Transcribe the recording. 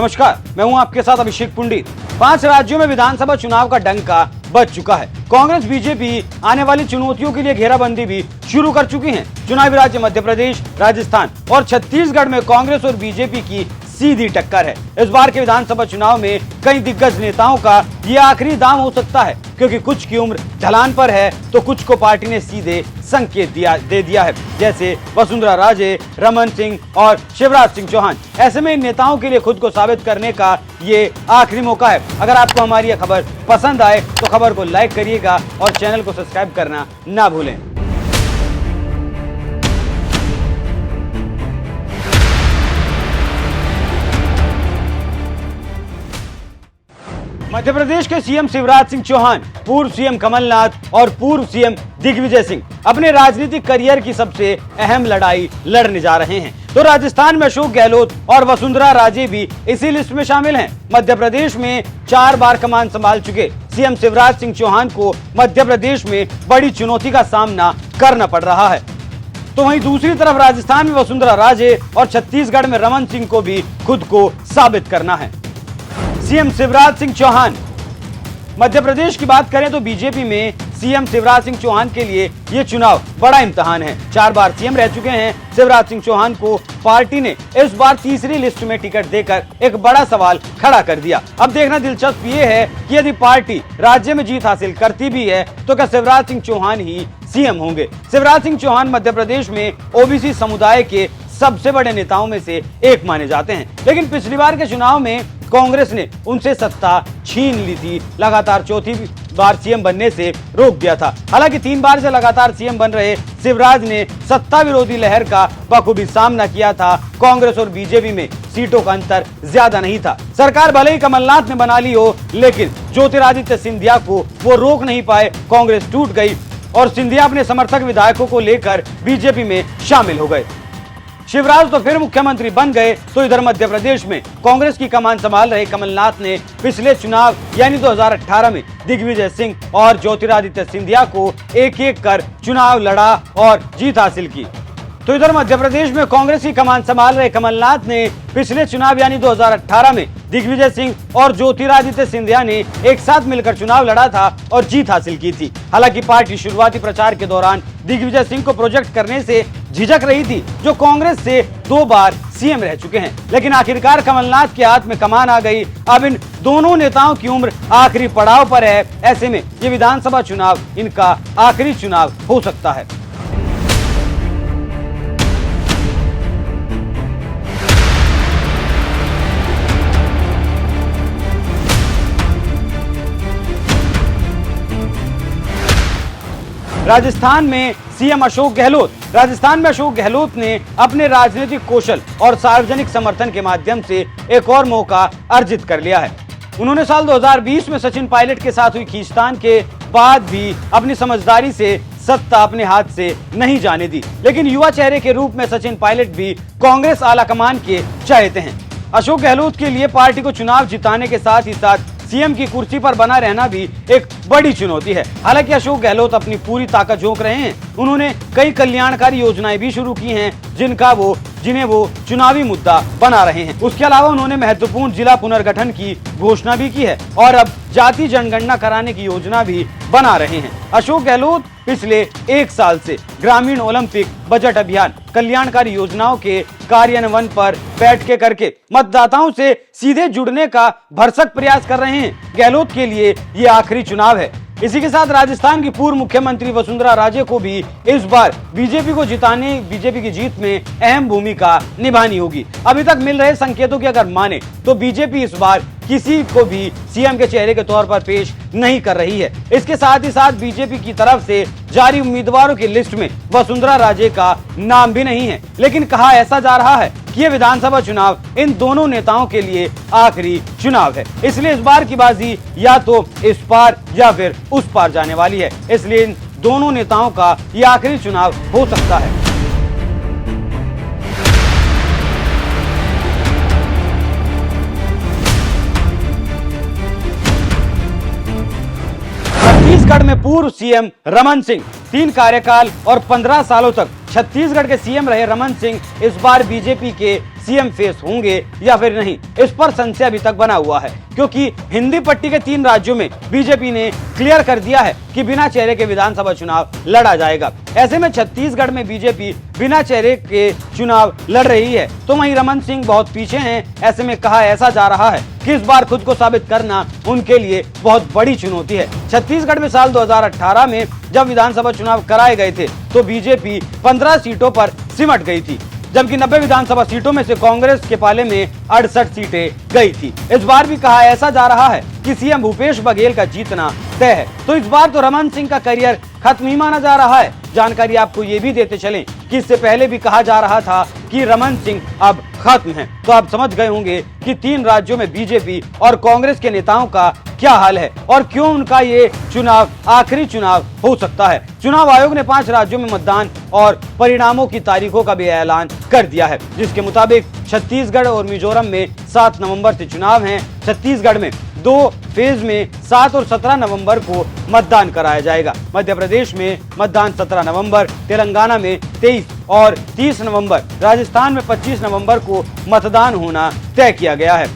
नमस्कार, मैं हूं आपके साथ अभिषेक पुंडित। 5 राज्यों में विधानसभा चुनाव का डंका बज चुका है। कांग्रेस बीजेपी आने वाली चुनौतियों के लिए घेराबंदी भी शुरू कर चुकी है। चुनावी राज्य मध्य प्रदेश, राजस्थान और छत्तीसगढ़ में कांग्रेस और बीजेपी की सीधी टक्कर है। इस बार के विधानसभा चुनाव में कई दिग्गज नेताओं का ये आखिरी दांव हो सकता है, क्योंकि कुछ की उम्र ढलान पर है तो कुछ को पार्टी ने सीधे संकेत दे दिया है, जैसे वसुंधरा राजे, रमन सिंह और शिवराज सिंह चौहान। ऐसे में इन नेताओं के लिए खुद को साबित करने का ये आखिरी मौका है। अगर आपको हमारी यह खबर पसंद आए तो खबर को लाइक करिएगा और चैनल को सब्सक्राइब करना ना भूलें। मध्य प्रदेश के सीएम शिवराज सिंह चौहान, पूर्व सीएम कमलनाथ और पूर्व सीएम दिग्विजय सिंह अपने राजनीतिक करियर की सबसे अहम लड़ाई लड़ने जा रहे हैं। तो राजस्थान में अशोक गहलोत और वसुंधरा राजे भी इसी लिस्ट में शामिल हैं। मध्य प्रदेश में 4 बार कमान संभाल चुके सीएम शिवराज सिंह चौहान को मध्य प्रदेश में बड़ी चुनौती का सामना करना पड़ रहा है। तो वहीं दूसरी तरफ राजस्थान में वसुंधरा राजे और छत्तीसगढ़ में रमन सिंह को भी खुद को साबित करना है। सीएम शिवराज सिंह चौहान, मध्य प्रदेश की बात करें तो बीजेपी में सीएम शिवराज सिंह चौहान के लिए ये चुनाव बड़ा इम्तिहान है। 4 बार सीएम रह चुके हैं शिवराज सिंह चौहान को पार्टी ने इस बार तीसरी लिस्ट में टिकट देकर एक बड़ा सवाल खड़ा कर दिया। अब देखना दिलचस्प ये है कि यदि पार्टी राज्य में जीत हासिल करती भी है तो क्या शिवराज सिंह चौहान ही सीएम होंगे। शिवराज सिंह चौहान मध्य प्रदेश में ओबीसी समुदाय के सबसे बड़े नेताओं में से एक माने जाते हैं, लेकिन पिछली बार के चुनाव में कांग्रेस ने उनसे सत्ता छीन ली थी, लगातार चौथी बार सीएम बनने से रोक दिया था। हालांकि 3 बार से लगातार सीएम बन रहे शिवराज ने सत्ता विरोधी लहर का बखूबी सामना किया था। कांग्रेस और बीजेपी में सीटों का अंतर ज्यादा नहीं था। सरकार भले ही कमलनाथ ने बना ली हो, लेकिन ज्योतिरादित्य सिंधिया को वो रोक नहीं पाए। कांग्रेस टूट गई और सिंधिया अपने समर्थक विधायकों को लेकर बीजेपी में शामिल हो गए। शिवराज तो फिर मुख्यमंत्री बन गए, तो इधर मध्य प्रदेश में कांग्रेस की कमान संभाल रहे कमलनाथ ने पिछले चुनाव यानी 2018 में दिग्विजय सिंह और ज्योतिरादित्य सिंधिया को एक-एक कर चुनाव लड़ा और जीत हासिल की। तो इधर मध्य प्रदेश में कांग्रेस की कमान संभाल रहे कमलनाथ ने पिछले चुनाव यानी 2018 में दिग्विजय सिंह और ज्योतिरादित्य सिंधिया ने एक साथ मिलकर चुनाव लड़ा था और जीत हासिल की थी। हालांकि पार्टी शुरुआती प्रचार के दौरान दिग्विजय सिंह को प्रोजेक्ट करने से झिझक रही थी, जो कांग्रेस से 2 बार सीएम रह चुके हैं। लेकिन आखिरकार कमलनाथ के हाथ में कमान आ गई। अब इन दोनों नेताओं की उम्र आखिरी पड़ाव पर है। ऐसे में ये विधानसभा चुनाव इनका आखिरी चुनाव हो सकता है। राजस्थान में सीएम अशोक गहलोत। राजस्थान में अशोक गहलोत ने अपने राजनीतिक कौशल और सार्वजनिक समर्थन के माध्यम से एक और मौका अर्जित कर लिया है। उन्होंने साल 2020 में सचिन पायलट के साथ हुई खींचतान के बाद भी अपनी समझदारी से सत्ता अपने हाथ से नहीं जाने दी, लेकिन युवा चेहरे के रूप में सचिन पायलट भी कांग्रेस आलाकमान के चाहते हैं। अशोक गहलोत के लिए पार्टी को चुनाव जिताने के साथ ही साथ सीएम की कुर्सी पर बना रहना भी एक बड़ी चुनौती है। हालांकि अशोक गहलोत अपनी पूरी ताकत झोंक रहे हैं। उन्होंने कई कल्याणकारी योजनाएं भी शुरू की हैं, जिन्हें वो चुनावी मुद्दा बना रहे हैं। उसके अलावा उन्होंने महत्वपूर्ण जिला पुनर्गठन की घोषणा भी की है और अब जाति जनगणना कराने की योजना भी बना रहे हैं। अशोक गहलोत पिछले 1 साल से ग्रामीण ओलंपिक, बजट अभियान, कल्याणकारी योजनाओं के कार्यान्वयन पर बैठकें करके मतदाताओं से सीधे जुड़ने का भरसक प्रयास कर रहे हैं। गहलोत के लिए ये आखिरी चुनाव है। इसी के साथ राजस्थान की पूर्व मुख्यमंत्री वसुंधरा राजे को भी इस बार बीजेपी की जीत में अहम भूमिका निभानी होगी। अभी तक मिल रहे संकेतों की अगर माने तो बीजेपी इस बार किसी को भी सीएम के चेहरे के तौर पर पेश नहीं कर रही है। इसके साथ ही साथ बीजेपी की तरफ से जारी उम्मीदवारों की लिस्ट में वसुंधरा राजे का नाम भी नहीं है, लेकिन कहा ऐसा जा रहा है कि ये विधानसभा चुनाव इन दोनों नेताओं के लिए आखिरी चुनाव है। इसलिए इस बार की बाजी या तो इस पार या फिर उस पार जाने वाली है। इसलिए इन दोनों नेताओं का ये आखिरी चुनाव हो सकता है। छत्तीसगढ़ में पूर्व सीएम रमन सिंह 3 कार्यकाल और 15 सालों तक छत्तीसगढ़ के सीएम रहे रमन सिंह इस बार बीजेपी के सीएम फेस होंगे या फिर नहीं, इस पर संशय अभी तक बना हुआ है, क्योंकि हिंदी पट्टी के 3 राज्यों में बीजेपी ने क्लियर कर दिया है कि बिना चेहरे के विधानसभा चुनाव लड़ा जाएगा। ऐसे में छत्तीसगढ़ में बीजेपी बिना चेहरे के चुनाव लड़ रही है, तो वहीं रमन सिंह बहुत पीछे हैं। ऐसे में कहा ऐसा जा रहा है कि इस बार खुद को साबित करना उनके लिए बहुत बड़ी चुनौती है। छत्तीसगढ़ में साल 2018 में जब विधानसभा चुनाव कराए गए थे तो बीजेपी 15 सीटों पर सिमट गई थी, जबकि 90 विधानसभा सीटों में से कांग्रेस के पाले में 68 सीटें गई थी। इस बार भी कहा ऐसा जा रहा है कि सीएम भूपेश बघेल का जीतना तय है, तो इस बार तो रमन सिंह का करियर खत्म ही माना जा रहा है। जानकारी आपको ये भी देते चलें कि इससे पहले भी कहा जा रहा था कि रमन सिंह अब खत्म है, तो आप समझ गए होंगे कि 3 राज्यों में बीजेपी और कांग्रेस के नेताओं का क्या हाल है और क्यों उनका ये चुनाव आखिरी चुनाव हो सकता है। चुनाव आयोग ने 5 राज्यों में मतदान और परिणामों की तारीखों का भी ऐलान कर दिया है, जिसके मुताबिक छत्तीसगढ़ और मिजोरम में 7 नवंबर से चुनाव हैं। छत्तीसगढ़ में 2 फेज में 7 और 17 नवंबर को मतदान कराया जाएगा। मध्य प्रदेश में मतदान 17 नवंबर, तेलंगाना में 23 और 30 नवंबर, राजस्थान में 25 नवंबर को मतदान होना तय किया गया है।